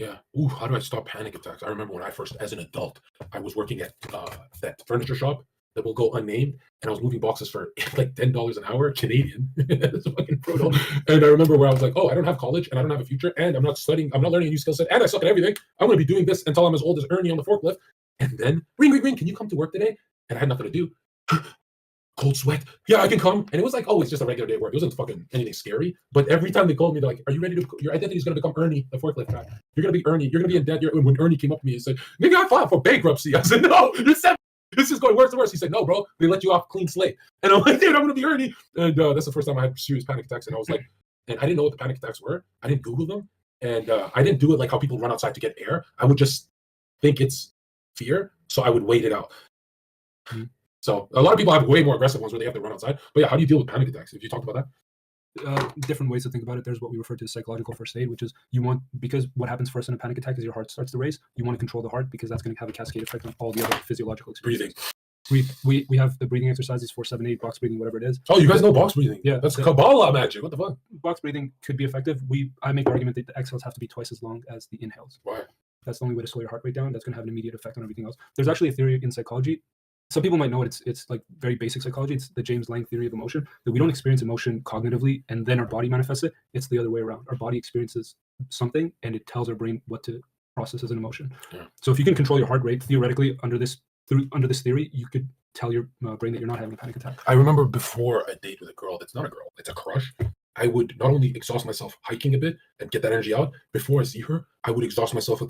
Yeah. Ooh, how do I stop panic attacks? I remember when I first, as an adult, I was working at that furniture shop that will go unnamed, and I was moving boxes for like $10 an hour Canadian. It's fucking brutal. And I remember where I was like, oh, I don't have college, and I don't have a future, and I'm not studying, I'm not learning a new skill set, and I suck at everything. I'm going to be doing this until I'm as old as Ernie on the forklift. And then ring, ring, ring. Can you come to work today? And I had nothing to do. Cold sweat. Yeah, I can come. And it was like, oh, it's just a regular day at work. It wasn't fucking anything scary. But every time they called me, they're like, are you ready to, your identity is going to become Ernie, the forklift guy. You're going to be Ernie. You're going to be in debt. When Ernie came up to me and said, maybe I filed for bankruptcy. I said, no, this is going worse and worse. He said, no, bro, they let you off clean slate. And I'm like, dude, I'm going to be Ernie. And that's the first time I had serious panic attacks. And I was like, and I didn't know what the panic attacks were. I didn't Google them. And I didn't do it like how people run outside to get air. I would just think it's fear. So I would wait it out. Mm-hmm. So a lot of people have way more aggressive ones where they have to run outside. But yeah, how do you deal with panic attacks? Have you talked about that? Different ways to think about it. There's what we refer to as psychological first aid, which is because what happens first in a panic attack is your heart starts to race. You want to control the heart because that's going to have a cascade effect on all the other physiological experiences. Breathing. We have the breathing exercises, 4-7-8, box breathing, whatever it is. Oh, you guys know box breathing? Yeah, that's Kabbalah magic. What the fuck? Box breathing could be effective. I make the argument that the exhales have to be twice as long as the inhales. Why? That's the only way to slow your heart rate down. That's going to have an immediate effect on everything else. There's actually a theory in psychology. Some people might know it. It's like very basic psychology. It's the James Lange theory of emotion, that we don't experience emotion cognitively and then our body manifests it. It's the other way around. Our body experiences something and it tells our brain what to process as an emotion. Yeah. So if you can control your heart rate, theoretically, under this theory, you could tell your brain that you're not having a panic attack. I remember before a date with a girl that's not a girl, it's a crush, I would not only exhaust myself hiking a bit and get that energy out, before I see her, I would exhaust myself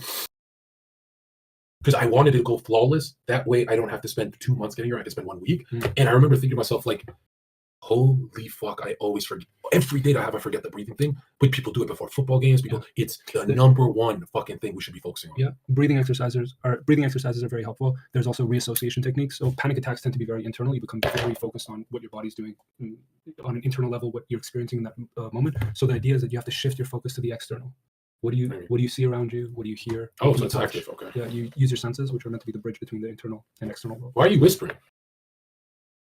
because I wanted to go flawless. That way I don't have to spend 2 months getting her. I can spend 1 week. Mm-hmm. And I remember thinking to myself, like, holy fuck, I always forget. Every date I have, I forget the breathing thing. But people do it before football games. It's the number one fucking thing we should be focusing on. Yeah, breathing exercises are very helpful. There's also reassociation techniques. So panic attacks tend to be very internal. You become very focused on what your body's doing on an internal level, what you're experiencing in that moment. So the idea is that you have to shift your focus to the external. What do you see around you? What do you hear? Oh, so it's active. Okay. Yeah, you use your senses, which are meant to be the bridge between the internal and external world. Why are you whispering?